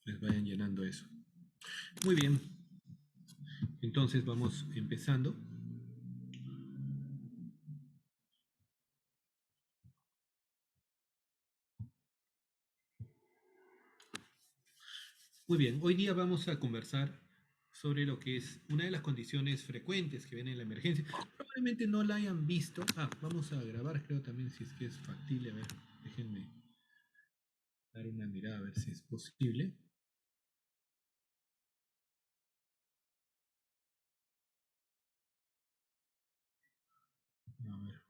Les vayan llenando eso. Muy bien. Entonces vamos empezando. Muy bien, hoy día vamos a conversar sobre lo que es una de las condiciones frecuentes que ven en la emergencia. Probablemente no la hayan visto. Vamos a grabar, creo también, si es que es factible. A ver, déjenme dar una mirada a ver si es posible. A ver.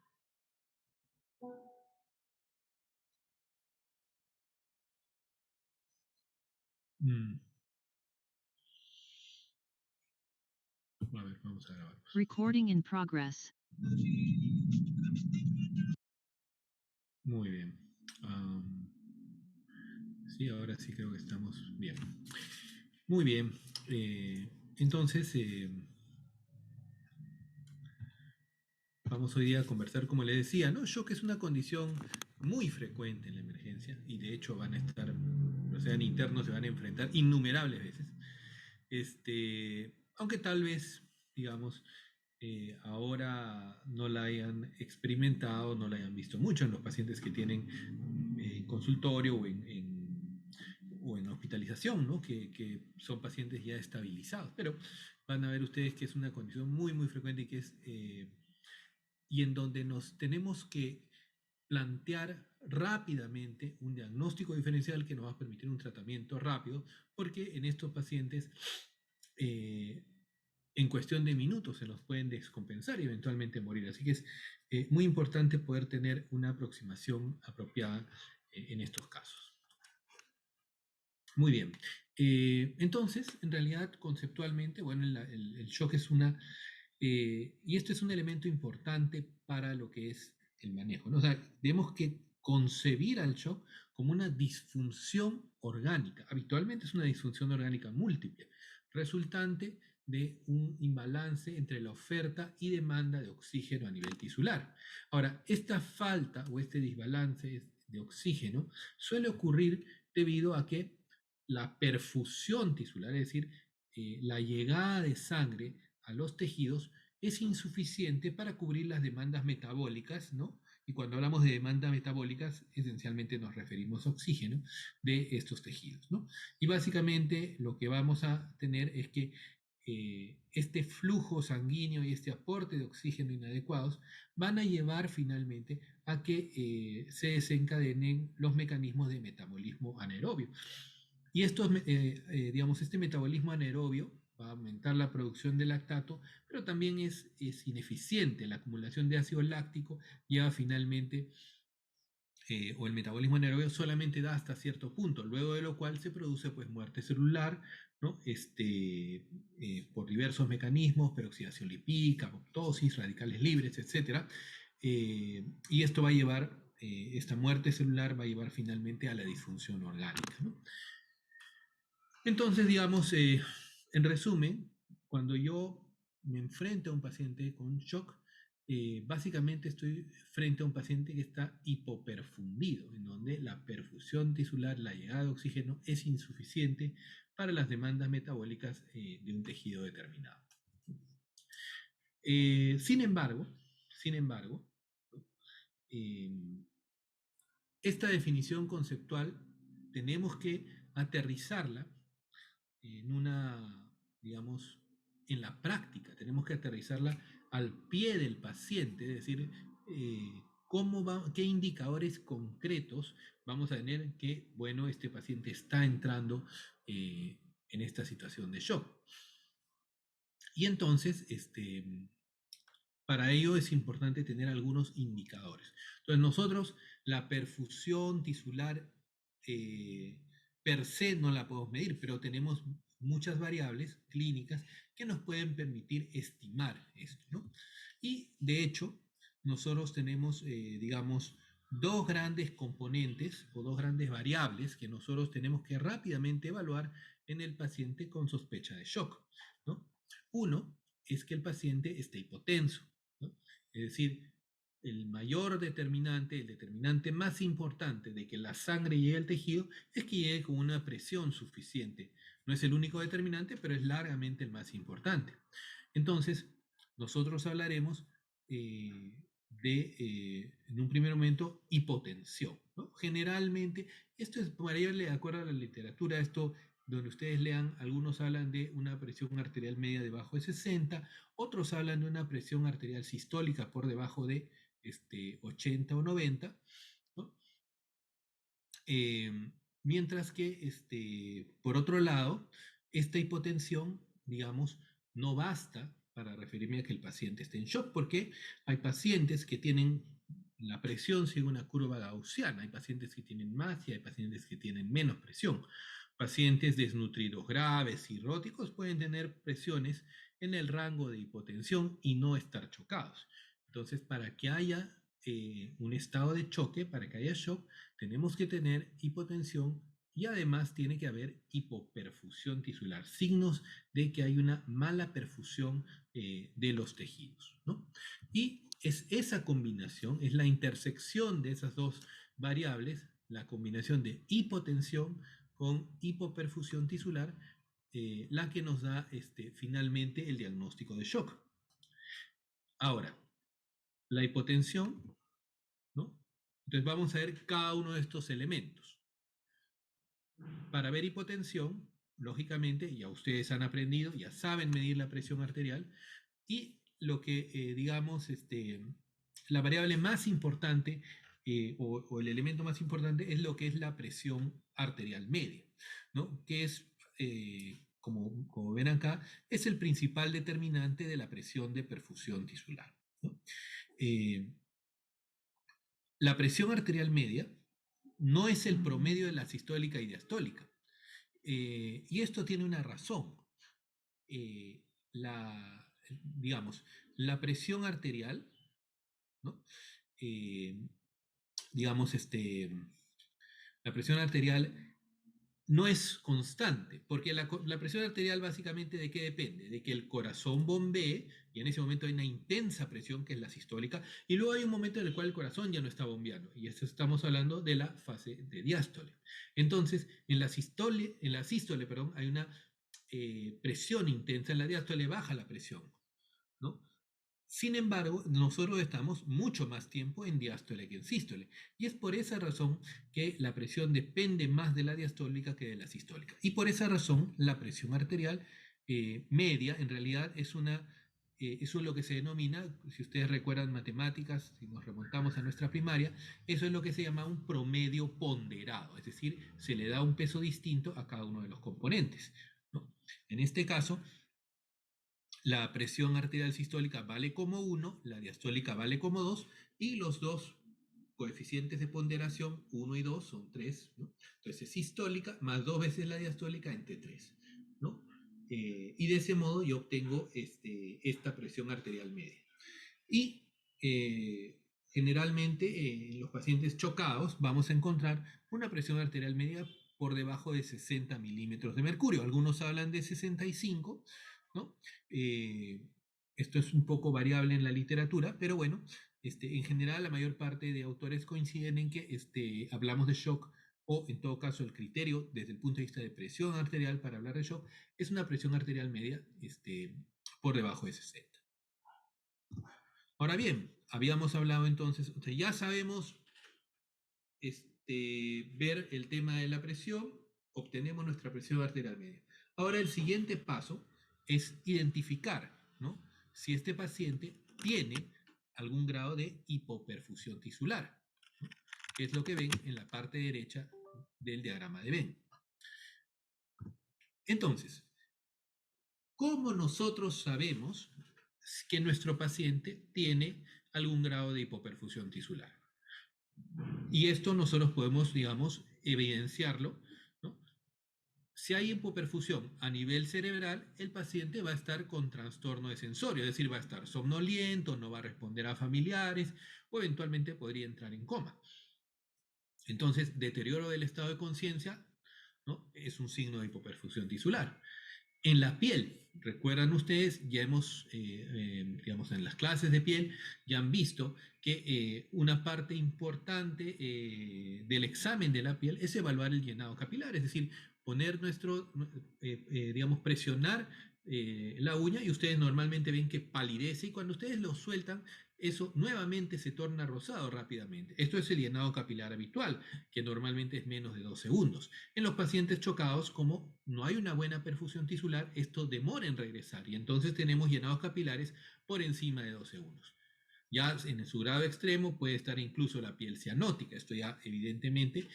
Mm, a ver, vamos a grabar. Recording in progress. Muy bien. Sí, ahora sí creo que estamos bien. Muy bien. Entonces, vamos hoy día a conversar, como le decía, ¿no? Shock es una condición muy frecuente en la emergencia y de hecho van a estar, o sean internos, se van a enfrentar innumerables veces. Aunque tal vez, digamos, ahora no la hayan experimentado, no la hayan visto mucho en los pacientes que tienen consultorio o en hospitalización, ¿no? Que son pacientes ya estabilizados, pero van a ver ustedes que es una condición muy, muy frecuente y que es y en donde nos tenemos que plantear rápidamente un diagnóstico diferencial que nos va a permitir un tratamiento rápido, porque en estos pacientes, eh, en cuestión de minutos, se nos pueden descompensar y eventualmente morir. Así que es muy importante poder tener una aproximación apropiada en estos casos. Muy bien. Entonces, en realidad, conceptualmente, bueno, el shock es una y esto es un elemento importante para lo que es el manejo, ¿no? O sea, tenemos que concebir al shock como una disfunción orgánica. Habitualmente es una disfunción orgánica múltiple, resultante de un imbalance entre la oferta y demanda de oxígeno a nivel tisular. Ahora, esta falta o este desbalance de oxígeno suele ocurrir debido a que la perfusión tisular, es decir, la llegada de sangre a los tejidos es insuficiente para cubrir las demandas metabólicas, ¿no? Y cuando hablamos de demandas metabólicas, esencialmente nos referimos a oxígeno de estos tejidos, ¿no? Y básicamente lo que vamos a tener es que este flujo sanguíneo y este aporte de oxígeno inadecuados van a llevar finalmente a que se desencadenen los mecanismos de metabolismo anaerobio. Y estos, digamos, este metabolismo anaerobio va a aumentar la producción de lactato, pero también es ineficiente. La acumulación de ácido láctico lleva finalmente, o el metabolismo anaerobio solamente da hasta cierto punto, luego de lo cual se produce pues muerte celular, ¿no? Por diversos mecanismos, peroxidación lipídica, apoptosis, radicales libres, etc. Y esto va a llevar, esta muerte celular va a llevar finalmente a la disfunción orgánica, ¿no? Entonces, digamos, en resumen, cuando yo me enfrento a un paciente con shock, básicamente estoy frente a un paciente que está hipoperfundido, en donde la perfusión tisular, la llegada de oxígeno es insuficiente para las demandas metabólicas de un tejido determinado. Sin embargo, eh, esta definición conceptual tenemos que aterrizarla en una, digamos, en la práctica, tenemos que aterrizarla al pie del paciente, es decir, qué indicadores concretos vamos a tener que, bueno, este paciente está entrando en esta situación de shock. Y entonces, para ello es importante tener algunos indicadores. Entonces, nosotros la perfusión tisular per se no la podemos medir, pero tenemos muchas variables clínicas que nos pueden permitir estimar esto, ¿no? Y de hecho, nosotros tenemos, digamos, dos grandes componentes o dos grandes variables que nosotros tenemos que rápidamente evaluar en el paciente con sospecha de shock, ¿no? Uno es que el paciente esté hipotenso, ¿no? Es decir, el mayor determinante, el determinante más importante de que la sangre llegue al tejido es que llegue con una presión suficiente. No es el único determinante, pero es largamente el más importante. Entonces, nosotros hablaremos en un primer momento, hipotensión, ¿no? Generalmente, esto es variable de acuerdo a la literatura, esto donde ustedes lean, algunos hablan de una presión arterial media debajo de 60, otros hablan de una presión arterial sistólica por debajo de 80 o 90, ¿no? Mientras que, por otro lado, esta hipotensión, digamos, no basta para referirme a que el paciente esté en shock, porque hay pacientes que tienen la presión sigue una curva gaussiana, hay pacientes que tienen más y hay pacientes que tienen menos presión. Pacientes desnutridos graves, cirróticos, pueden tener presiones en el rango de hipotensión y no estar chocados. Entonces, para que haya un estado de choque, para que haya shock, tenemos que tener hipotensión y además tiene que haber hipoperfusión tisular, signos de que hay una mala perfusión de los tejidos, ¿no? Y es esa combinación, es la intersección de esas dos variables, la combinación de hipotensión con hipoperfusión tisular, la que nos da finalmente el diagnóstico de shock. Ahora, la hipotensión, ¿no? Entonces vamos a ver cada uno de estos elementos. Para ver hipotensión, lógicamente, ya ustedes han aprendido, ya saben medir la presión arterial y lo que, digamos, la variable más importante o el elemento más importante es lo que es la presión arterial media, ¿no? Que es, como ven acá, es el principal determinante de la presión de perfusión tisular, ¿no? La presión arterial media no es el promedio de la sistólica y diastólica. Y esto tiene una razón. Digamos, la presión arterial, ¿no? Digamos, la presión arterial no es constante, porque la presión arterial básicamente de qué depende, de que el corazón bombee, y en ese momento hay una intensa presión que es la sistólica, y luego hay un momento en el cual el corazón ya no está bombeando, y eso estamos hablando de la fase de diástole. Entonces, en la sístole, perdón, hay una presión intensa, en la diástole baja la presión, ¿no? Sin embargo, nosotros estamos mucho más tiempo en diástole que en sístole. Y es por esa razón que la presión depende más de la diastólica que de la sistólica. Y por esa razón, la presión arterial media en realidad eso es lo que se denomina, si ustedes recuerdan matemáticas, si nos remontamos a nuestra primaria, eso es lo que se llama un promedio ponderado. Es decir, se le da un peso distinto a cada uno de los componentes, ¿no? En este caso, la presión arterial sistólica vale como 1, la diastólica vale como 2, y los dos coeficientes de ponderación, 1 y 2, son 3, ¿no? Entonces es sistólica más 2 veces la diastólica entre 3, ¿no? Y de ese modo yo obtengo esta presión arterial media. Y generalmente en los pacientes chocados vamos a encontrar una presión arterial media por debajo de 60 milímetros de mercurio. Algunos hablan de 65, ¿no? Esto es un poco variable en la literatura, pero bueno, en general la mayor parte de autores coinciden en que hablamos de shock o en todo caso el criterio desde el punto de vista de presión arterial para hablar de shock es una presión arterial media por debajo de 60. Ahora bien, habíamos hablado entonces, o sea, ya sabemos ver el tema de la presión, obtenemos nuestra presión arterial media. Ahora el siguiente paso es identificar, ¿no?, si este paciente tiene algún grado de hipoperfusión tisular, ¿no?, que es lo que ven en la parte derecha del diagrama de Venn. Entonces, ¿cómo nosotros sabemos que nuestro paciente tiene algún grado de hipoperfusión tisular? Y esto nosotros podemos, digamos, evidenciarlo, ¿no? Si hay hipoperfusión a nivel cerebral, el paciente va a estar con trastorno de sensorio, es decir, va a estar somnoliento, no va a responder a familiares o eventualmente podría entrar en coma. Entonces, deterioro del estado de conciencia, ¿no?, es un signo de hipoperfusión tisular. En la piel, recuerdan ustedes, ya hemos, digamos, en las clases de piel, ya han visto que una parte importante del examen de la piel es evaluar el llenado capilar, es decir, poner digamos, presionar la uña y ustedes normalmente ven que palidece y cuando ustedes lo sueltan, eso nuevamente se torna rosado rápidamente. Esto es el llenado capilar habitual, que normalmente es menos de 2 segundos. En los pacientes chocados, como no hay una buena perfusión tisular, esto demora en regresar y entonces tenemos llenados capilares por encima de 2 segundos. Ya en su grado extremo puede estar incluso la piel cianótica. Esto ya evidentemente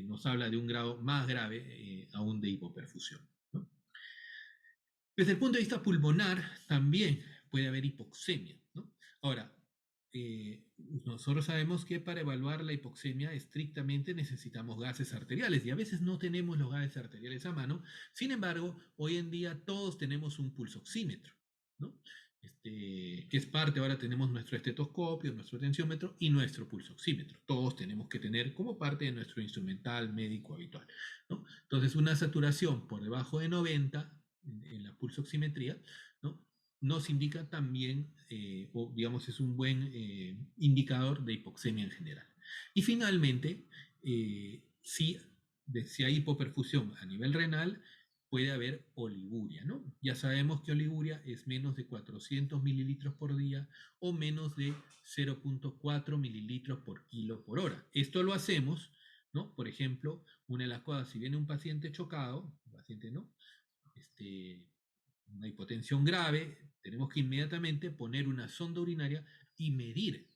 nos habla de un grado más grave aún de hipoperfusión, ¿no? Desde el punto de vista pulmonar también puede haber hipoxemia, ¿no? Ahora, nosotros sabemos que para evaluar la hipoxemia estrictamente necesitamos gases arteriales y a veces no tenemos los gases arteriales a mano. Sin embargo, hoy en día todos tenemos un pulsoxímetro, ¿no? Que es parte, ahora tenemos nuestro estetoscopio, nuestro tensiómetro y nuestro pulsoxímetro. Todos tenemos que tener como parte de nuestro instrumental médico habitual, ¿no? Entonces, una saturación por debajo de 90 en la pulsoximetría, ¿no? Nos indica también, o digamos, es un buen indicador de hipoxemia en general. Y finalmente, si hay hipoperfusión a nivel renal, puede haber oliguria, ¿no? Ya sabemos que oliguria es menos de 400 mililitros por día o menos de 0.4 mililitros por kilo por hora. Esto lo hacemos, ¿no? Por ejemplo, una de las cosas, si viene un paciente chocado, un paciente, ¿no? Una hipotensión grave, tenemos que inmediatamente poner una sonda urinaria y medir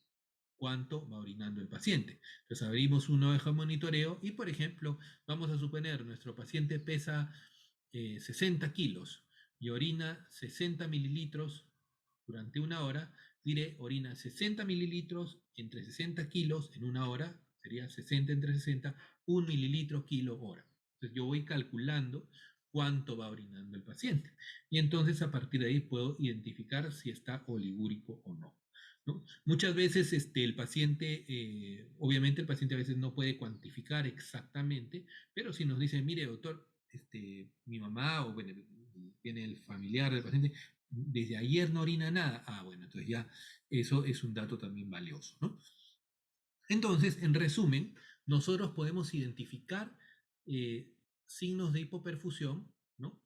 cuánto va orinando el paciente. Entonces abrimos una hoja de monitoreo y, por ejemplo, vamos a suponer nuestro paciente pesa 60 kilos y orina 60 mililitros durante una hora, diré, orina 60 mililitros entre 60 kilos en una hora, sería 60 entre 60, 1 mililitro kilo hora. Entonces yo voy calculando cuánto va orinando el paciente. Y entonces a partir de ahí puedo identificar si está oligúrico o no, ¿no? Muchas veces el paciente, obviamente el paciente a veces no puede cuantificar exactamente, pero si nos dice, mire doctor, mi mamá o bueno, viene el familiar del paciente, desde ayer no orina nada, bueno, entonces ya eso es un dato también valioso, ¿no? Entonces, en resumen, nosotros podemos identificar signos de hipoperfusión, ¿no?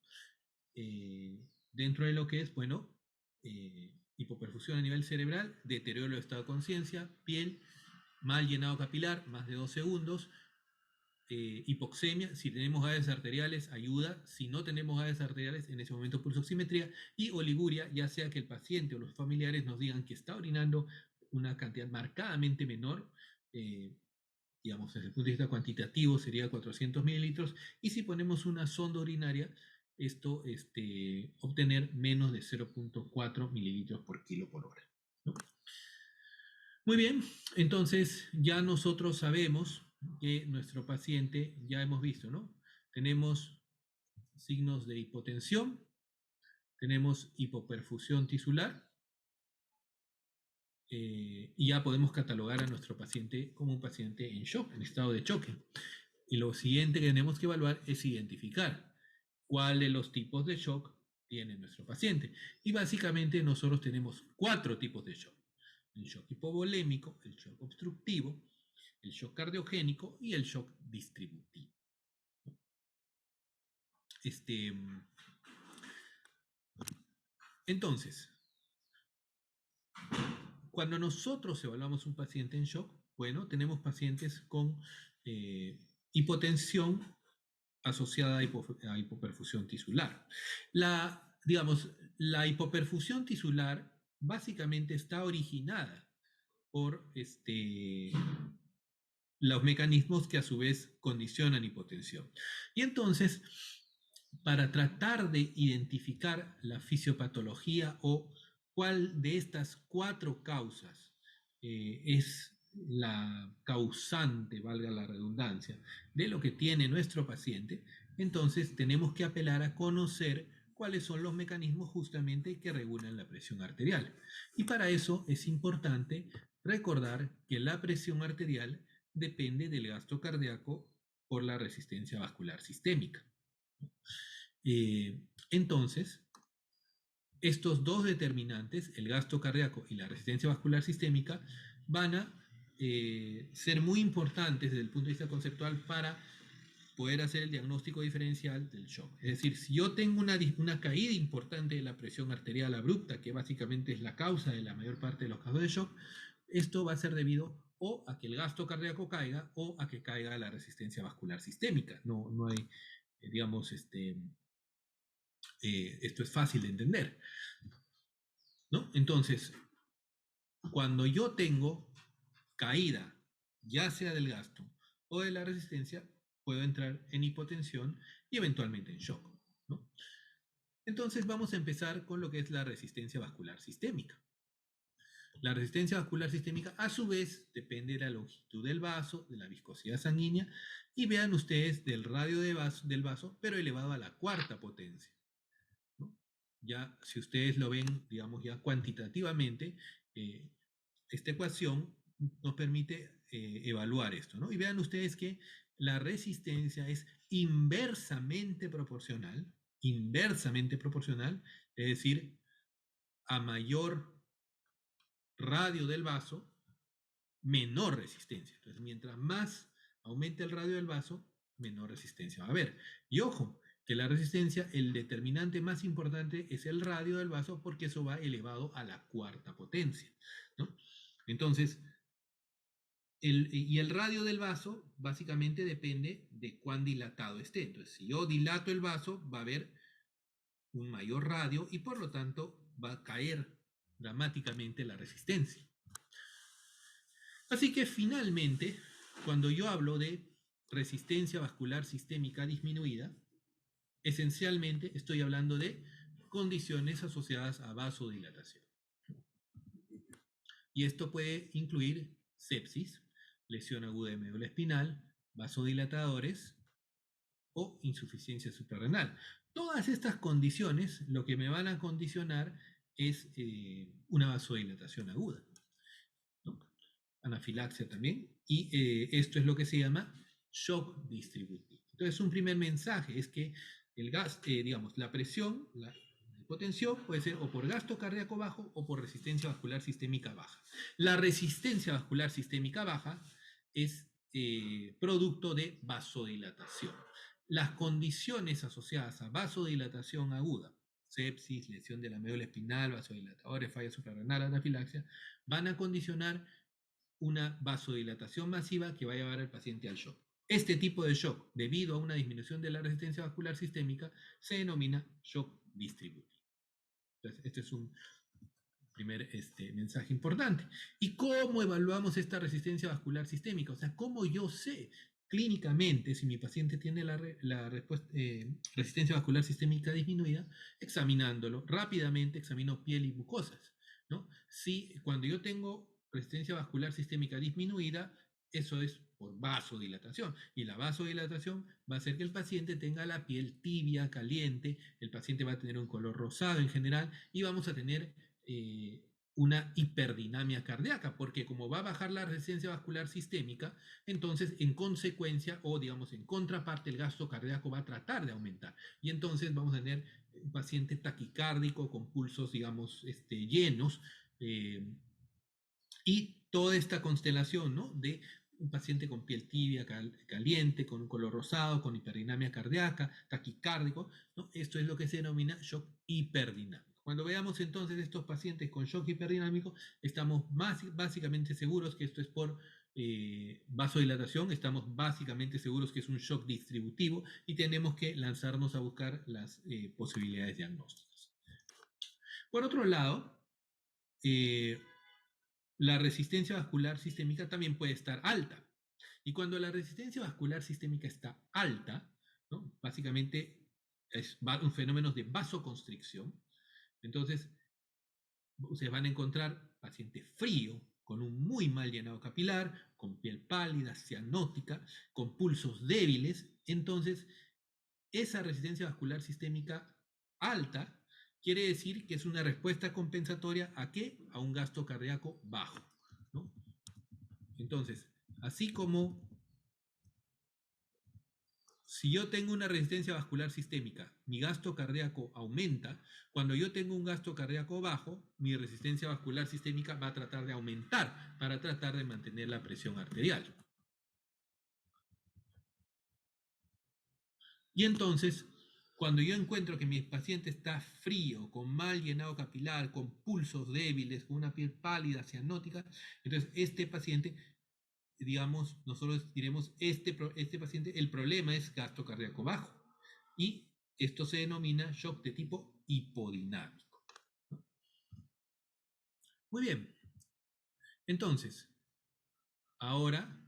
Dentro de lo que es, bueno, hipoperfusión a nivel cerebral, deterioro del estado de conciencia, piel, mal llenado capilar, más de 2 segundos, hipoxemia, si tenemos gases arteriales, ayuda, si no tenemos gases arteriales, en ese momento pulsoximetría, y oliguria, ya sea que el paciente o los familiares nos digan que está orinando una cantidad marcadamente menor, digamos, desde el punto de vista cuantitativo sería 400 mililitros, y si ponemos una sonda urinaria, esto obtener menos de 0.4 mililitros por kilo por hora, ¿no? Muy bien, entonces ya nosotros sabemos que nuestro paciente, ya hemos visto, ¿no? Tenemos signos de hipotensión, tenemos hipoperfusión tisular, y ya podemos catalogar a nuestro paciente como un paciente en shock, en estado de choque. Y lo siguiente que tenemos que evaluar es identificar cuál de los tipos de shock tiene nuestro paciente. Y básicamente nosotros tenemos 4 tipos de shock. El shock hipovolémico, el shock obstructivo, el shock cardiogénico y el shock distributivo. Entonces, cuando nosotros evaluamos un paciente en shock, bueno, tenemos pacientes con hipotensión asociada a hipoperfusión tisular. Digamos, la hipoperfusión tisular básicamente está originada por los mecanismos que a su vez condicionan hipotensión. Y entonces, para tratar de identificar la fisiopatología o cuál de estas 4 causas es la causante, valga la redundancia, de lo que tiene nuestro paciente, entonces tenemos que apelar a conocer cuáles son los mecanismos justamente que regulan la presión arterial. Y para eso es importante recordar que la presión arterial depende del gasto cardíaco por la resistencia vascular sistémica. Entonces, estos dos determinantes, el gasto cardíaco y la resistencia vascular sistémica, van a ser muy importantes desde el punto de vista conceptual para poder hacer el diagnóstico diferencial del shock. Es decir, si yo tengo una caída importante de la presión arterial abrupta, que básicamente es la causa de la mayor parte de los casos de shock, esto va a ser debido o a que el gasto cardíaco caiga o a que caiga la resistencia vascular sistémica. No hay, digamos, esto es fácil de entender, ¿no? Entonces, cuando yo tengo caída, ya sea del gasto o de la resistencia, puedo entrar en hipotensión y eventualmente en shock, ¿no? Entonces vamos a empezar con lo que es la resistencia vascular sistémica. La resistencia vascular sistémica, a su vez, depende de la longitud del vaso, de la viscosidad sanguínea, y vean ustedes del radio del vaso, pero elevado a la cuarta potencia, ¿no? Ya, si ustedes lo ven, digamos, ya cuantitativamente, esta ecuación nos permite evaluar esto, ¿no? Y vean ustedes que la resistencia es inversamente proporcional, es decir, a mayor radio del vaso, menor resistencia. Entonces, mientras más aumente el radio del vaso, menor resistencia va a haber. Y ojo, que la resistencia, el determinante más importante es el radio del vaso porque eso va elevado a la cuarta potencia, ¿no? Entonces, el radio del vaso básicamente depende de cuán dilatado esté. Entonces, si yo dilato el vaso, va a haber un mayor radio y por lo tanto va a caer dramáticamente la resistencia. Así que finalmente, cuando yo hablo de resistencia vascular sistémica disminuida, esencialmente estoy hablando de condiciones asociadas a vasodilatación. Y esto puede incluir sepsis, lesión aguda de médula espinal, vasodilatadores o insuficiencia suprarrenal. Todas estas condiciones lo que me van a condicionar es una vasodilatación aguda, ¿no? Anafilaxia también, y esto es lo que se llama shock distributivo. Entonces, un primer mensaje es que el gas, digamos, la presión, la hipotensión puede ser o por gasto cardíaco bajo o por resistencia vascular sistémica baja. La resistencia vascular sistémica baja es producto de vasodilatación. Las condiciones asociadas a vasodilatación aguda, sepsis, lesión de la médula espinal, vasodilatadores, falla suprarrenal, anafilaxia, van a condicionar una vasodilatación masiva que va a llevar al paciente al shock. Este tipo de shock, debido a una disminución de la resistencia vascular sistémica, se denomina shock distributivo. Entonces, este es un primer mensaje importante. ¿Y cómo evaluamos esta resistencia vascular sistémica? O sea, ¿cómo yo sé clínicamente si mi paciente tiene la resistencia vascular sistémica disminuida? Examinándolo rápidamente, examino piel y mucosas, ¿no? Si cuando yo tengo resistencia vascular sistémica disminuida, eso es por vasodilatación. Y la vasodilatación va a hacer que el paciente tenga la piel tibia, caliente, el paciente va a tener un color rosado en general y vamos a tener una hiperdinamia cardíaca, porque como va a bajar la resistencia vascular sistémica, entonces en consecuencia o digamos en contraparte el gasto cardíaco va a tratar de aumentar y entonces vamos a tener un paciente taquicárdico con pulsos digamos llenos y toda esta constelación, ¿no? De un paciente con piel tibia, caliente, con un color rosado, con hiperdinamia cardíaca, taquicárdico, ¿no? Esto es lo que se denomina shock hiperdinámico. Cuando veamos entonces estos pacientes con shock hiperdinámico, estamos básicamente seguros que esto es por vasodilatación, estamos básicamente seguros que es un shock distributivo y tenemos que lanzarnos a buscar las posibilidades diagnósticas. Por otro lado, la resistencia vascular sistémica también puede estar alta. Y cuando la resistencia vascular sistémica está alta, ¿no? Básicamente es un fenómeno de vasoconstricción. Entonces, ustedes van a encontrar paciente frío, con un muy mal llenado capilar, con piel pálida, cianótica, con pulsos débiles. Entonces, esa resistencia vascular sistémica alta quiere decir que es una respuesta compensatoria ¿a qué? A un gasto cardíaco bajo, ¿no? Entonces, así como Si yo tengo una resistencia vascular sistémica, mi gasto cardíaco aumenta. Cuando yo tengo un gasto cardíaco bajo, mi resistencia vascular sistémica va a tratar de aumentar para tratar de mantener la presión arterial. Y entonces, cuando yo encuentro que mi paciente está frío, con mal llenado capilar, con pulsos débiles, con una piel pálida, cianótica, entonces este paciente, digamos, nosotros diremos, este paciente, el problema es gasto cardíaco bajo. Y esto se denomina shock de tipo hipodinámico. Muy bien. Entonces, ahora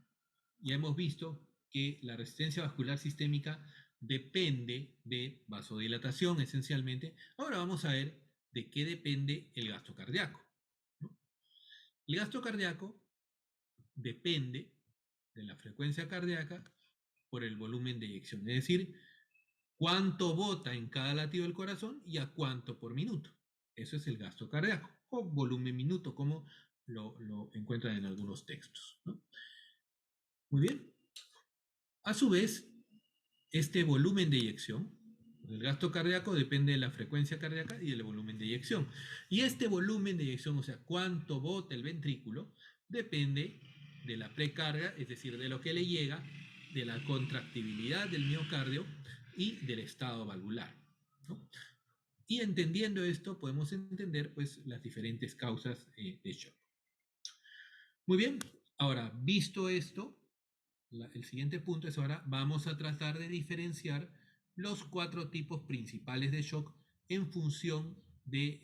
ya hemos visto que la resistencia vascular sistémica depende de vasodilatación esencialmente. Ahora vamos a ver de qué depende el gasto cardíaco, ¿no? El gasto cardíaco depende de la frecuencia cardíaca por el volumen de eyección, es decir, cuánto bota en cada latido del corazón y a cuánto por minuto. Eso es el gasto cardíaco, o volumen minuto, como lo encuentran en algunos textos, ¿no? Muy bien. A su vez, este volumen de eyección, el gasto cardíaco depende de la frecuencia cardíaca y del volumen de eyección. Y este volumen de eyección, o sea, cuánto bota el ventrículo, depende de la precarga, es decir, de lo que le llega, de la contractibilidad del miocardio y del estado valvular, ¿no? Y entendiendo esto, podemos entender pues, las diferentes causas de shock. Muy bien, ahora, visto esto, el siguiente punto es ahora vamos a tratar de diferenciar los 4 tipos principales de shock en función de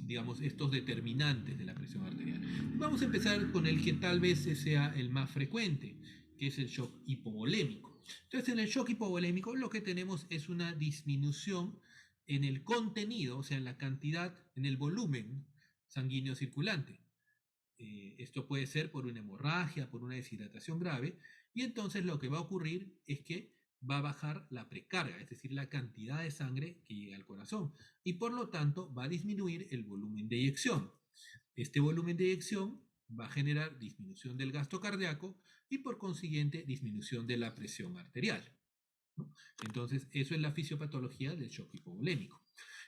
digamos, estos determinantes de la presión arterial. Vamos a empezar con el que tal vez sea el más frecuente, que es el shock hipovolémico. Entonces, en el shock hipovolémico lo que tenemos es una disminución en el contenido, o sea, en la cantidad, en el volumen sanguíneo circulante. Esto puede ser por una hemorragia, por una deshidratación grave, y entonces lo que va a ocurrir es que va a bajar la precarga, es decir, la cantidad de sangre que llega al corazón, y por lo tanto va a disminuir el volumen de eyección. Este volumen de eyección va a generar disminución del gasto cardíaco y por consiguiente disminución de la presión arterial, ¿no? Entonces, eso es la fisiopatología del shock hipovolémico.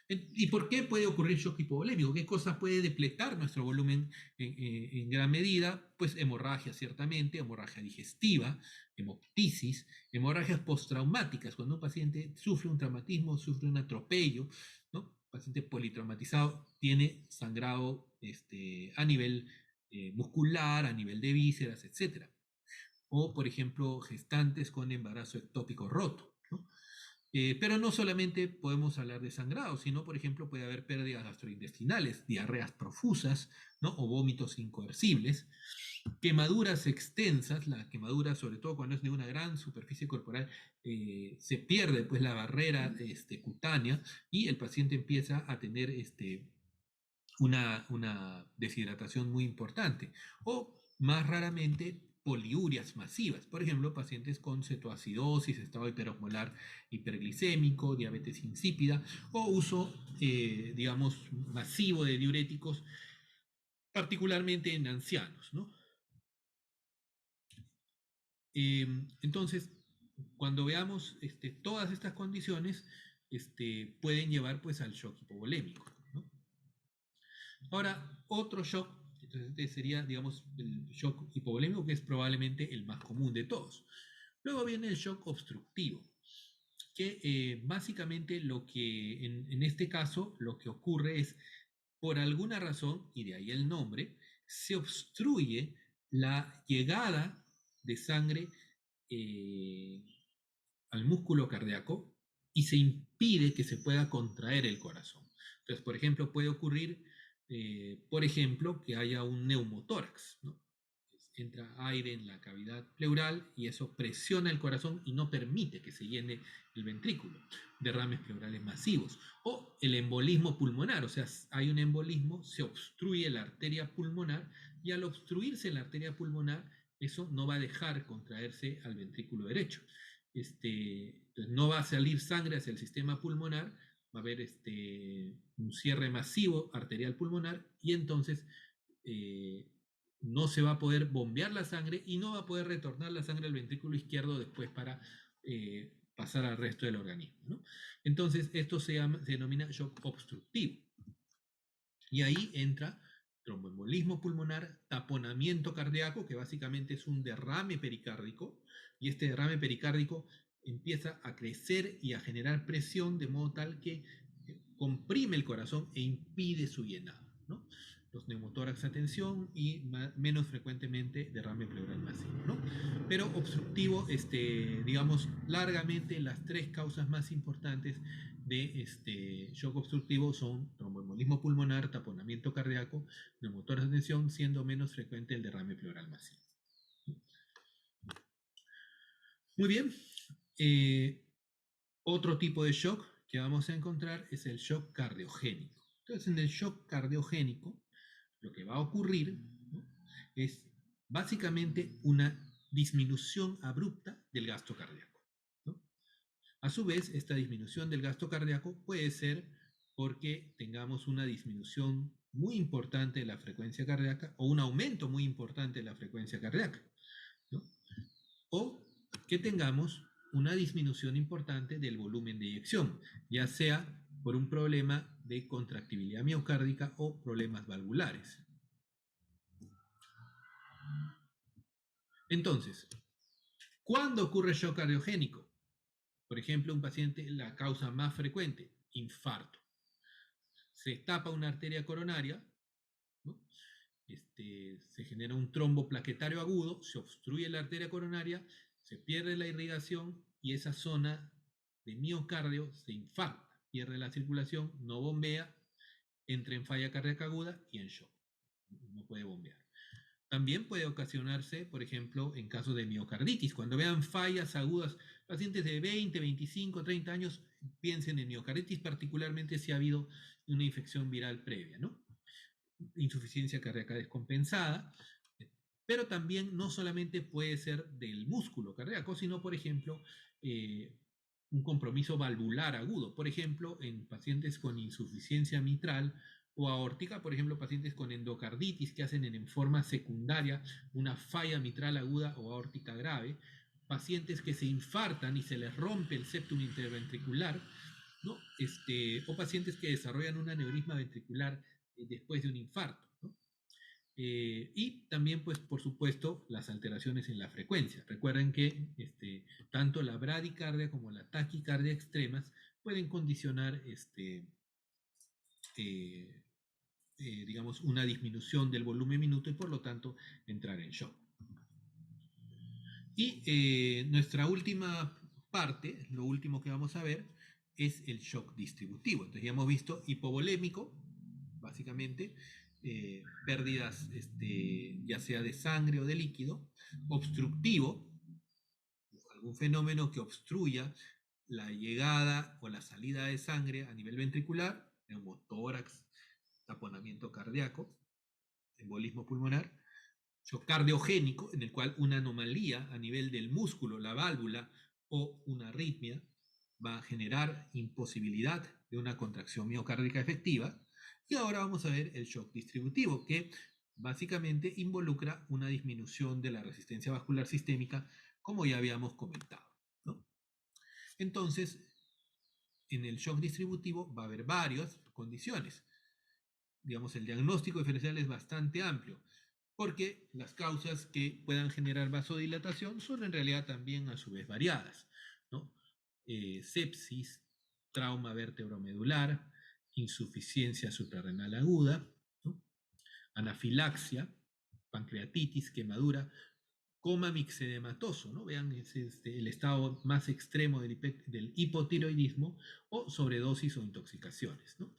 ¿Y por qué puede ocurrir shock hipovolémico? ¿Qué cosas puede depletar nuestro volumen en gran medida? Pues hemorragia, ciertamente, hemorragia digestiva, hemoptisis, hemorragias postraumáticas, cuando un paciente sufre un traumatismo, sufre un atropello, ¿no? Paciente politraumatizado tiene sangrado a nivel muscular, a nivel de vísceras, etc. O, por ejemplo, gestantes con embarazo ectópico roto, ¿no? Pero no solamente podemos hablar de sangrado, sino, por ejemplo, puede haber pérdidas gastrointestinales, diarreas profusas, ¿no? O vómitos incoercibles, quemaduras extensas, la quemadura, sobre todo cuando es de una gran superficie corporal, se pierde pues la barrera cutánea y el paciente empieza a tener una deshidratación muy importante. O más raramente poliurias masivas, por ejemplo, pacientes con cetoacidosis, estado hiperosmolar hiperglicémico, diabetes insípida o uso, digamos, masivo de diuréticos, particularmente en ancianos, ¿no? Entonces, cuando veamos todas estas condiciones, pueden llevar pues al shock hipovolémico, ¿no? Ahora, otro shock, entonces este sería, digamos, el shock hipovolémico, que es probablemente el más común de todos. Luego viene el shock obstructivo, que básicamente lo que, en este caso, lo que ocurre es, por alguna razón, y de ahí el nombre, se obstruye la llegada de sangre al músculo cardíaco y se impide que se pueda contraer el corazón. Entonces, por ejemplo, puede ocurrir, por ejemplo, que haya un neumotórax, ¿no? Entra aire en la cavidad pleural y eso presiona el corazón y no permite que se llene el ventrículo. Derrames pleurales masivos. O el embolismo pulmonar, o sea, hay un embolismo, se obstruye la arteria pulmonar y al obstruirse la arteria pulmonar, eso no va a dejar contraerse al ventrículo derecho. Entonces no va a salir sangre hacia el sistema pulmonar, va a haber un cierre masivo arterial pulmonar y entonces no se va a poder bombear la sangre y no va a poder retornar la sangre al ventrículo izquierdo después para pasar al resto del organismo, ¿no? Entonces, esto se denomina shock obstructivo. Y ahí entra tromboembolismo pulmonar, taponamiento cardíaco, que básicamente es un derrame pericárdico, y este derrame pericárdico empieza a crecer y a generar presión de modo tal que comprime el corazón e impide su llenado, ¿no? Los neumotórax a tensión y menos frecuentemente derrame pleural masivo, ¿no? Pero obstructivo, digamos, largamente las tres causas más importantes de shock obstructivo son tromboembolismo pulmonar, taponamiento cardíaco, neumotórax a tensión, siendo menos frecuente el derrame pleural masivo. Muy bien. Otro tipo de shock que vamos a encontrar es el shock cardiogénico. Entonces, en el shock cardiogénico, lo que va a ocurrir, ¿no?, es básicamente una disminución abrupta del gasto cardíaco, ¿no? A su vez, esta disminución del gasto cardíaco puede ser porque tengamos una disminución muy importante de la frecuencia cardíaca o un aumento muy importante de la frecuencia cardíaca, ¿no? O que tengamos una disminución importante del volumen de eyección, ya sea por un problema de contractibilidad miocárdica o problemas valvulares. Entonces, ¿cuándo ocurre shock cardiogénico? Por ejemplo, un paciente, la causa más frecuente, infarto. Se tapa una arteria coronaria, ¿no? Se genera un trombo plaquetario agudo, se obstruye la arteria coronaria, se pierde la irrigación y esa zona de miocardio se infarta, pierde la circulación, no bombea, entra en falla cardíaca aguda y en shock. No puede bombear. También puede ocasionarse, por ejemplo, en caso de miocarditis. Cuando vean fallas agudas, pacientes de 20, 25, 30 años, piensen en miocarditis, particularmente si ha habido una infección viral previa, ¿no? Insuficiencia cardíaca descompensada, pero también no solamente puede ser del músculo cardíaco, sino, por ejemplo, un compromiso valvular agudo, por ejemplo, en pacientes con insuficiencia mitral o aórtica, por ejemplo, pacientes con endocarditis que hacen en forma secundaria una falla mitral aguda o aórtica grave, pacientes que se infartan y se les rompe el septum interventricular, ¿no? O pacientes que desarrollan un aneurisma ventricular después de un infarto, ¿no? Y también, pues, por supuesto, las alteraciones en la frecuencia. Recuerden que tanto la bradicardia como la taquicardia extremas pueden condicionar digamos, una disminución del volumen minuto y por lo tanto entrar en shock. Y nuestra última parte, lo último que vamos a ver, es el shock distributivo. Entonces ya hemos visto hipovolémico, básicamente, pérdidas ya sea de sangre o de líquido, obstructivo, algún fenómeno que obstruya la llegada o la salida de sangre a nivel ventricular, neumotórax, taponamiento cardíaco, embolismo pulmonar, shock cardiogénico, en el cual una anomalía a nivel del músculo, la válvula o una arritmia va a generar imposibilidad de una contracción miocárdica efectiva. Y ahora vamos a ver el shock distributivo, que básicamente involucra una disminución de la resistencia vascular sistémica, como ya habíamos comentado, ¿no? Entonces, en el shock distributivo va a haber varias condiciones. Digamos, el diagnóstico diferencial es bastante amplio, porque las causas que puedan generar vasodilatación son en realidad también a su vez variadas, ¿no? Sepsis, trauma vértebromedular, insuficiencia suprarrenal aguda, ¿no?, anafilaxia, pancreatitis, quemadura, coma mixedematoso, ¿no? Vean, es el estado más extremo del hipotiroidismo, o sobredosis o intoxicaciones, ¿no?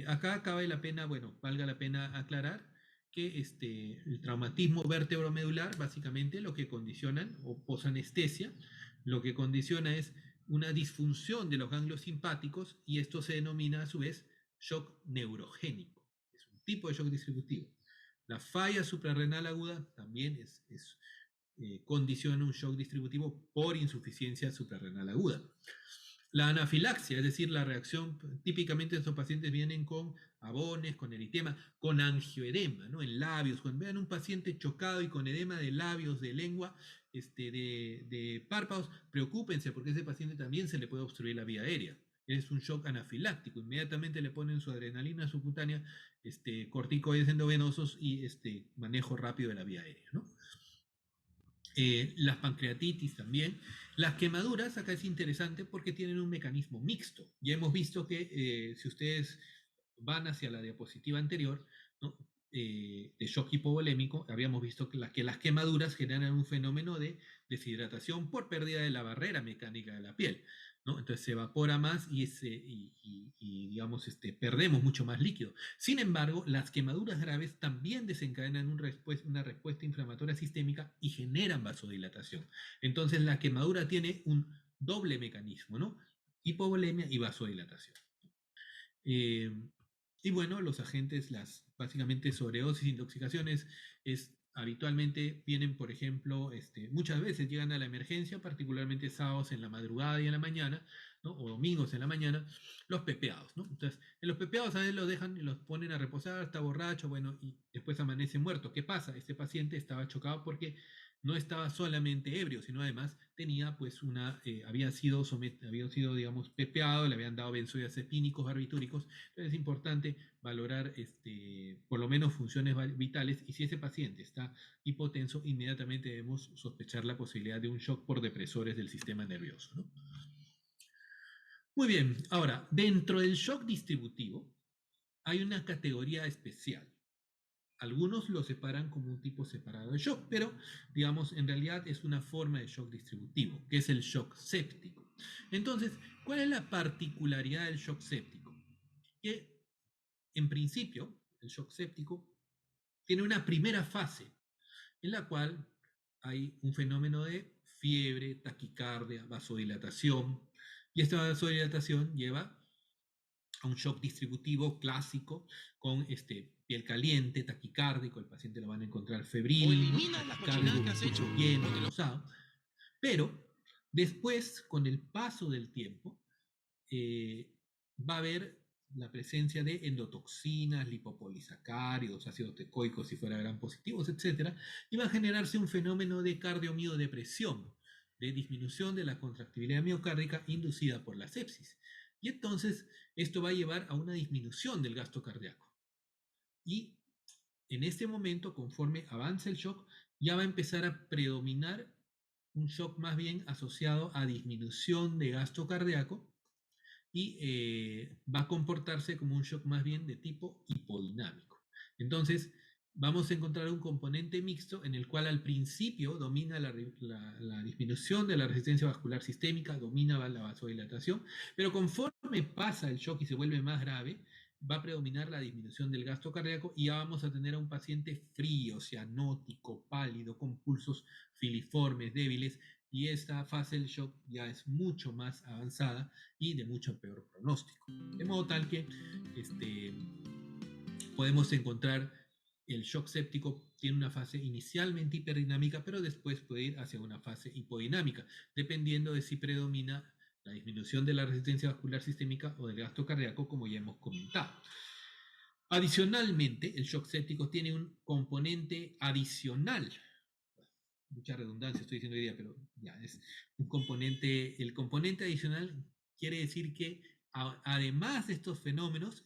Acá cabe la pena, bueno, valga la pena aclarar que el traumatismo vértebromedular, básicamente lo que condicionan, o posanestesia, lo que condiciona es una disfunción de los ganglios simpáticos, y esto se denomina a su vez shock neurogénico. Es un tipo de shock distributivo. La falla suprarrenal aguda también condiciona un shock distributivo por insuficiencia suprarrenal aguda. La anafilaxia, es decir, la reacción, típicamente estos pacientes vienen con abones, con eritema, con angioedema, ¿no? En labios. Cuando vean un paciente chocado y con edema de labios, de lengua, de párpados, preocúpense porque a ese paciente también se le puede obstruir la vía aérea. Es un shock anafiláctico. Inmediatamente le ponen su adrenalina subcutánea, corticoides endovenosos y manejo rápido de la vía aérea, ¿no? Las pancreatitis también. Las quemaduras, acá es interesante porque tienen un mecanismo mixto. Ya hemos visto que si ustedes van hacia la diapositiva anterior, ¿no? De shock hipovolémico, habíamos visto que las quemaduras generan un fenómeno de deshidratación por pérdida de la barrera mecánica de la piel, ¿no? Entonces se evapora más y digamos, perdemos mucho más líquido. Sin embargo, las quemaduras graves también desencadenan una respuesta inflamatoria sistémica y generan vasodilatación. Entonces la quemadura tiene un doble mecanismo, ¿no? Hipovolemia y vasodilatación. Y bueno, los agentes, básicamente sobredosis, intoxicaciones, habitualmente vienen, por ejemplo, muchas veces llegan a la emergencia, particularmente sábados en la madrugada y en la mañana, ¿no? O domingos en la mañana, los pepeados, ¿no? Entonces, en los pepeados a veces los dejan y los ponen a reposar, está borracho, bueno, y después amanece muerto. ¿Qué pasa? Este paciente estaba chocado porque no estaba solamente ebrio, sino además tenía pues había sido, digamos, pepeado, le habían dado benzodiazepínicos, barbitúricos. Entonces es importante valorar por lo menos funciones vitales, y si ese paciente está hipotenso, inmediatamente debemos sospechar la posibilidad de un shock por depresores del sistema nervioso, ¿no? Muy bien, ahora, dentro del shock distributivo hay una categoría especial. Algunos lo separan como un tipo separado de shock, pero digamos, en realidad es una forma de shock distributivo, que es el shock séptico. Entonces, ¿cuál es la particularidad del shock séptico? Que en principio, el shock séptico tiene una primera fase en la cual hay un fenómeno de fiebre, taquicardia, vasodilatación, y esta vasodilatación lleva a un shock distributivo clásico con piel caliente, taquicárdico, el paciente lo van a encontrar febril, ¿no? Taquicárdico, lleno, rosado. Pero después, con el paso del tiempo, va a haber la presencia de endotoxinas, lipopolisacáridos, ácidos tecoicos si fuera gran positivos, etc. Y va a generarse un fenómeno de cardiomiodepresión, de disminución de la contractibilidad miocárdica inducida por la sepsis. Y entonces esto va a llevar a una disminución del gasto cardíaco. Y en este momento, conforme avanza el shock, ya va a empezar a predominar un shock más bien asociado a disminución de gasto cardíaco, y va a comportarse como un shock más bien de tipo hipodinámico. Entonces, vamos a encontrar un componente mixto en el cual al principio domina la disminución de la resistencia vascular sistémica, domina la vasodilatación, pero conforme pasa el shock y se vuelve más grave, va a predominar la disminución del gasto cardíaco y ya vamos a tener a un paciente frío, cianótico, pálido, con pulsos filiformes, débiles, y esta fase del shock ya es mucho más avanzada y de mucho peor pronóstico. De modo tal que podemos encontrar el shock séptico tiene una fase inicialmente hiperdinámica, pero después puede ir hacia una fase hipodinámica, dependiendo de si predomina la disminución de la resistencia vascular sistémica o del gasto cardíaco, como ya hemos comentado. Adicionalmente, el shock séptico tiene un componente adicional. Mucha redundancia estoy diciendo hoy día, pero ya es un componente. El componente adicional quiere decir que además de estos fenómenos,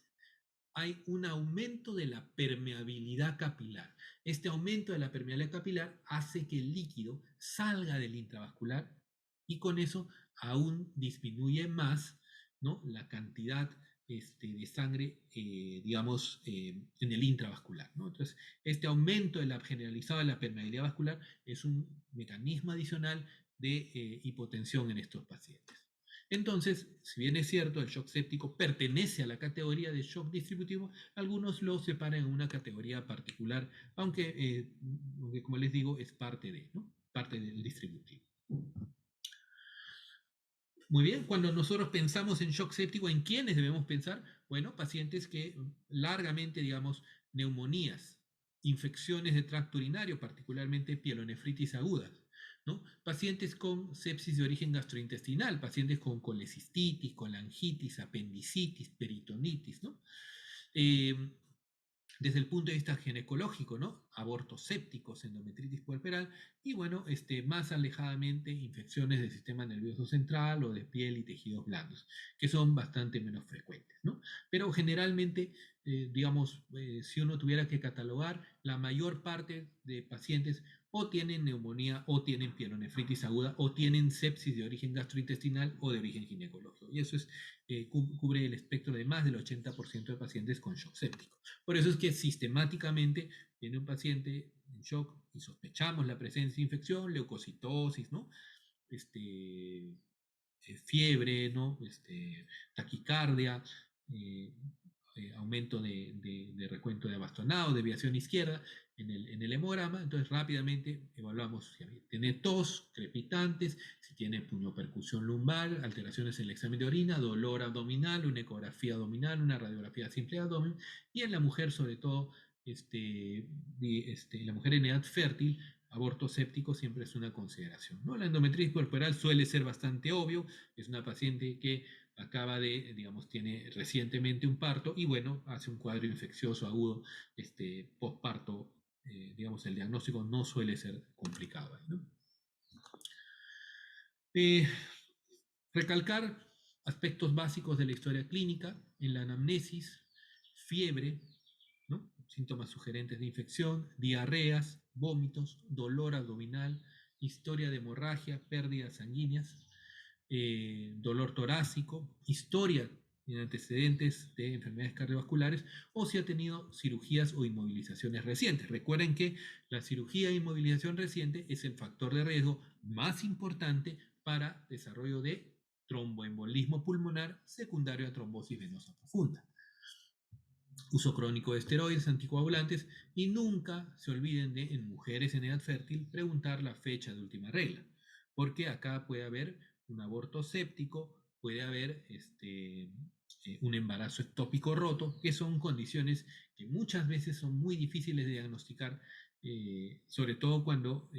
hay un aumento de la permeabilidad capilar. Este aumento de la permeabilidad capilar hace que el líquido salga del intravascular y con eso aún disminuye más, ¿no?, la cantidad de sangre, digamos, en el intravascular, ¿no? Entonces, este aumento generalizado de la permeabilidad vascular es un mecanismo adicional de hipotensión en estos pacientes. Entonces, si bien es cierto, el shock séptico pertenece a la categoría de shock distributivo, algunos lo separan en una categoría particular, aunque como les digo, es parte del distributivo. Muy bien, cuando nosotros pensamos en shock séptico, ¿en quiénes debemos pensar? Bueno, pacientes que largamente, digamos, neumonías, infecciones de tracto urinario, particularmente pielonefritis agudas, ¿no? Pacientes con sepsis de origen gastrointestinal, pacientes con colecistitis, colangitis, apendicitis, peritonitis, ¿no? Eh, Desde el punto de vista ginecológico, ¿no? Abortos sépticos, endometritis puerperal y bueno, más alejadamente infecciones del sistema nervioso central o de piel y tejidos blandos, que son bastante menos frecuentes, ¿no? Pero generalmente, digamos, si uno tuviera que catalogar, la mayor parte de pacientes o tienen neumonía o tienen pielonefritis aguda o tienen sepsis de origen gastrointestinal o de origen ginecológico. Y eso cubre el espectro de más del 80% de pacientes con shock séptico. Por eso es que sistemáticamente viene un paciente en shock y sospechamos la presencia de infección, leucocitosis, ¿no? Fiebre, ¿no? Taquicardia, eh, aumento de recuento de abastonado, desviación izquierda en el hemograma. Entonces rápidamente evaluamos si tiene tos, crepitantes, si tiene puñopercusión lumbar, alteraciones en el examen de orina, dolor abdominal, una ecografía abdominal, una radiografía simple de abdomen y en la mujer sobre todo, la mujer en edad fértil, aborto séptico siempre es una consideración, ¿no? La endometritis puerperal suele ser bastante obvio, es una paciente que acaba de, digamos, tiene recientemente un parto y bueno, hace un cuadro infeccioso agudo, postparto, digamos, el diagnóstico no suele ser complicado, ¿no? Recalcar aspectos básicos de la historia clínica en la anamnesis, fiebre, ¿no? Síntomas sugerentes de infección, diarreas, vómitos, dolor abdominal, historia de hemorragia, pérdidas sanguíneas, dolor torácico, historia en antecedentes de enfermedades cardiovasculares o si ha tenido cirugías o inmovilizaciones recientes. Recuerden que la cirugía e inmovilización reciente es el factor de riesgo más importante para desarrollo de tromboembolismo pulmonar secundario a trombosis venosa profunda. Uso crónico de esteroides anticoagulantes y nunca se olviden de, en mujeres en edad fértil, preguntar la fecha de última regla, porque acá puede haber un aborto séptico, puede haber un embarazo ectópico roto, que son condiciones que muchas veces son muy difíciles de diagnosticar, sobre todo cuando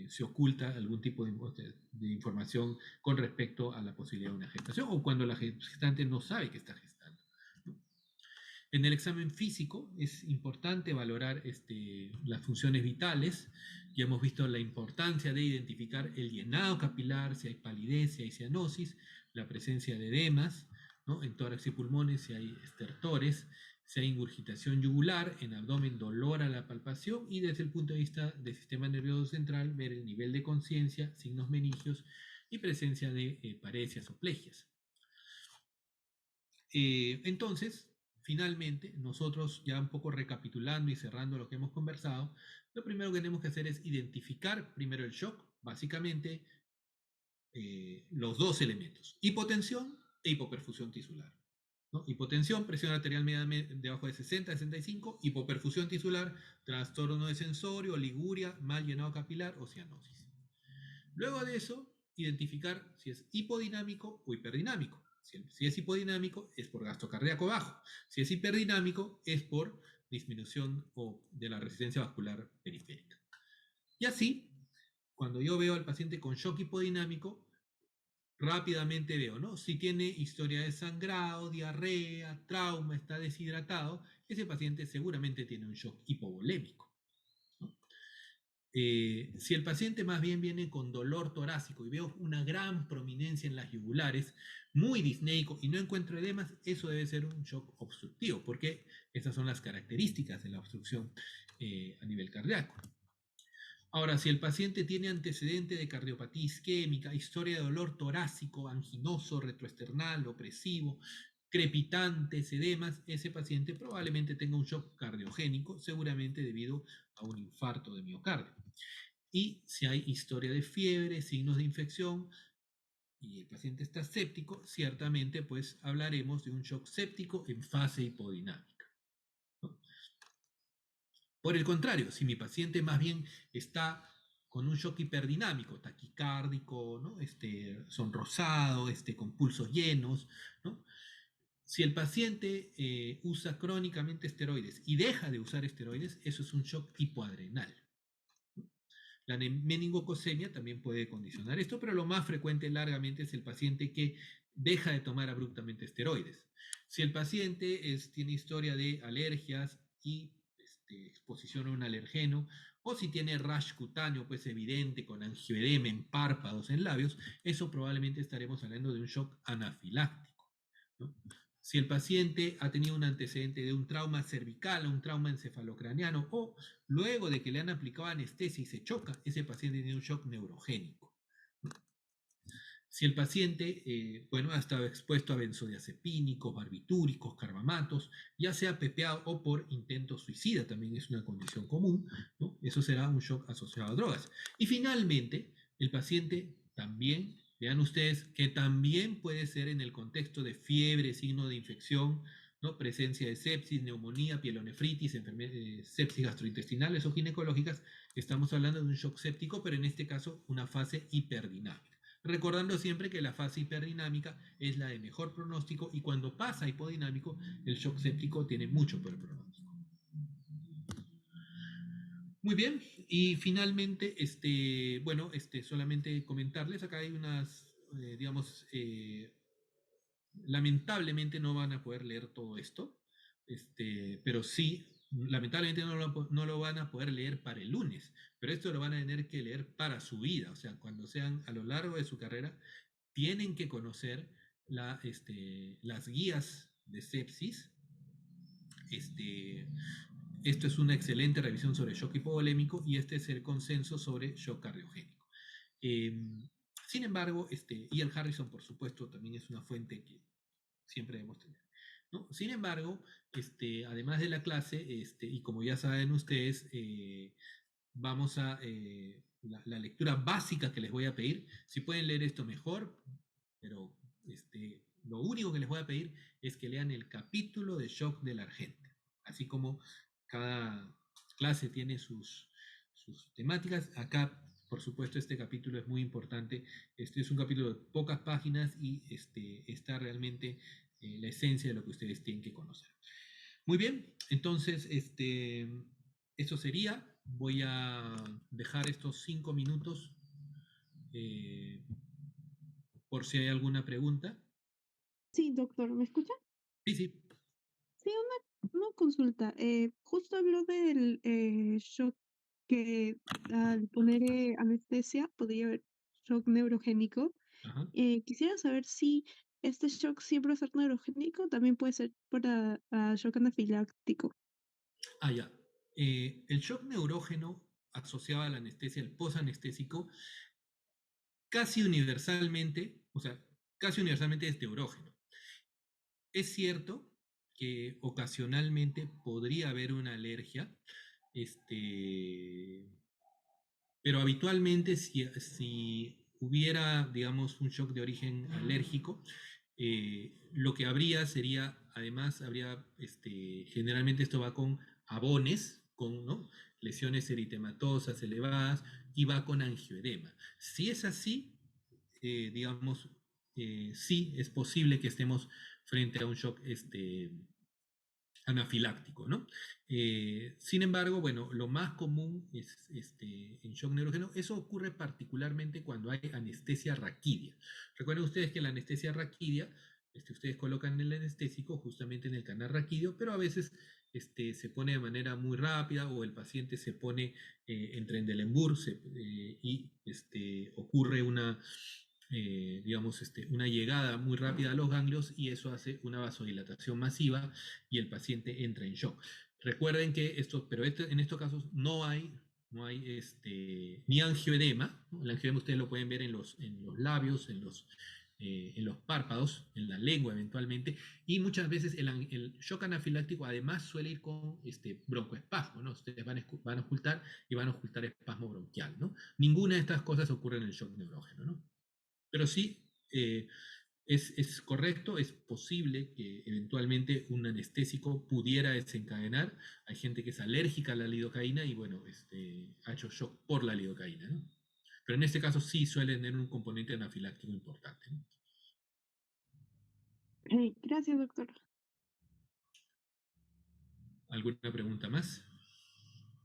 se oculta algún tipo de información con respecto a la posibilidad de una gestación o cuando la gestante no sabe que está gestando. En el examen físico es importante valorar las funciones vitales. Ya hemos visto la importancia de identificar el llenado capilar, si hay palidez, si hay cianosis, la presencia de edemas, ¿no? En tórax y pulmones, si hay estertores, si hay ingurgitación yugular, en abdomen dolor a la palpación y desde el punto de vista del sistema nervioso central ver el nivel de conciencia, signos meningios y presencia de paresias o plegias. Entonces, finalmente, nosotros ya un poco recapitulando y cerrando lo que hemos conversado, lo primero que tenemos que hacer es identificar primero el shock, básicamente los dos elementos, hipotensión e hipoperfusión tisular. ¿No? Hipotensión, presión arterial media debajo de 60, 65, hipoperfusión tisular, trastorno de sensorio, liguria, mal llenado capilar o cianosis. Luego de eso, identificar si es hipodinámico o hiperdinámico. Si es hipodinámico es por gasto cardíaco bajo. Si es hiperdinámico es por disminución de la resistencia vascular periférica. Y así, cuando yo veo al paciente con shock hipodinámico, rápidamente veo, ¿no? Si tiene historia de sangrado, diarrea, trauma, está deshidratado, ese paciente seguramente tiene un shock hipovolémico. Si el paciente más bien viene con dolor torácico y veo una gran prominencia en las yugulares, muy disneico y no encuentro edemas, eso debe ser un shock obstructivo, porque esas son las características de la obstrucción a nivel cardíaco. Ahora, si el paciente tiene antecedente de cardiopatía isquémica, historia de dolor torácico, anginoso, retroesternal, opresivo, crepitantes, edemas, ese paciente probablemente tenga un shock cardiogénico, seguramente debido a un infarto de miocardio. Y si hay historia de fiebre, signos de infección y el paciente está séptico, ciertamente pues hablaremos de un shock séptico en fase hipodinámica, ¿no? Por el contrario, si mi paciente más bien está con un shock hiperdinámico, taquicárdico, ¿no? Sonrosado, con pulsos llenos, ¿no? Si el paciente usa crónicamente esteroides y deja de usar esteroides, eso es un shock hipoadrenal. La meningococemia también puede condicionar esto, pero lo más frecuente largamente es el paciente que deja de tomar abruptamente esteroides. Si el paciente tiene historia de alergias y exposición a un alergeno, o si tiene rash cutáneo, pues evidente, con angioedema en párpados, en labios, eso probablemente estaremos hablando de un shock anafiláctico, ¿no? Si el paciente ha tenido un antecedente de un trauma cervical o un trauma encefalocraniano, o luego de que le han aplicado anestesia y se choca, ese paciente tiene un shock neurogénico. Si el paciente, bueno, ha estado expuesto a benzodiazepínicos, barbitúricos, carbamatos, ya sea PPA o por intento suicida, también es una condición común, ¿no? Eso será un shock asociado a drogas. Y finalmente, el paciente también, vean ustedes, que también puede ser en el contexto de fiebre, signo de infección, ¿no? Presencia de sepsis, neumonía, pielonefritis, sepsis gastrointestinales o ginecológicas, estamos hablando de un shock séptico, pero en este caso una fase hiperdinámica. Recordando siempre que la fase hiperdinámica es la de mejor pronóstico y cuando pasa a hipodinámico, el shock séptico tiene mucho peor pronóstico. Muy bien, y finalmente, bueno, solamente comentarles, acá hay unas, digamos, lamentablemente no van a poder leer todo esto, pero sí, lamentablemente no lo van a poder leer para el lunes, pero esto lo van a tener que leer para su vida, o sea, cuando sean a lo largo de su carrera, tienen que conocer las guías de sepsis. Esto es una excelente revisión sobre shock hipovolémico y este es el consenso sobre shock cardiogénico. Sin embargo, Ian Harrison, por supuesto, también es una fuente que siempre debemos tener, ¿no? Sin embargo, además de la clase, y como ya saben ustedes, vamos a la lectura básica que les voy a pedir. Si pueden leer esto mejor, pero lo único que les voy a pedir es que lean el capítulo de shock del Argente. Así como cada clase tiene sus temáticas, acá, por supuesto, este capítulo es muy importante. Este es un capítulo de pocas páginas y está realmente la esencia de lo que ustedes tienen que conocer. Muy bien, entonces, eso sería. Voy a dejar estos 5 minutos eh, por si hay alguna pregunta. Sí, doctor, ¿me escucha? Sí, sí. Sí, una consulta. Justo habló del shock que al poner anestesia podría haber shock neurogénico. Ajá. Quisiera saber si este shock siempre va a ser neurogénico, también puede ser para shock anafiláctico. Ah, ya. El shock neurógeno asociado a la anestesia, el posanestésico, casi universalmente, o sea, casi universalmente es neurógeno. Es cierto que ocasionalmente podría haber una alergia, este, pero habitualmente si hubiera, digamos, un shock de origen alérgico, lo que habría sería, además, habría, generalmente esto va con abones, con, ¿no?, lesiones eritematosas elevadas y va con angioedema. Si es así, digamos, sí es posible que estemos frente a un shock anafiláctico, ¿no? Sin embargo, bueno, lo más común es en shock neurogeno. Eso ocurre particularmente cuando hay anestesia raquídea. Recuerden ustedes que la anestesia raquídea, ustedes colocan el anestésico justamente en el canal raquídeo, pero a veces se pone de manera muy rápida o el paciente se pone en Trendelenburg y ocurre una, digamos, una llegada muy rápida a los ganglios y eso hace una vasodilatación masiva y el paciente entra en shock. Recuerden que en estos casos no hay ni angioedema, ¿no? El angioedema ustedes lo pueden ver en los labios, en los párpados, en la lengua eventualmente, y muchas veces el shock anafiláctico además suele ir con broncoespasmo, ¿no? Ustedes van a ocultar y van a ocultar espasmo bronquial, ¿no? Ninguna de estas cosas ocurre en el shock neurógeno, ¿no? Pero sí, es correcto, es posible que eventualmente un anestésico pudiera desencadenar. Hay gente que es alérgica a la lidocaína y bueno, ha hecho shock por la lidocaína, ¿no? Pero en este caso sí suele tener un componente anafiláctico importante, ¿no? Gracias, doctor. ¿Alguna pregunta más?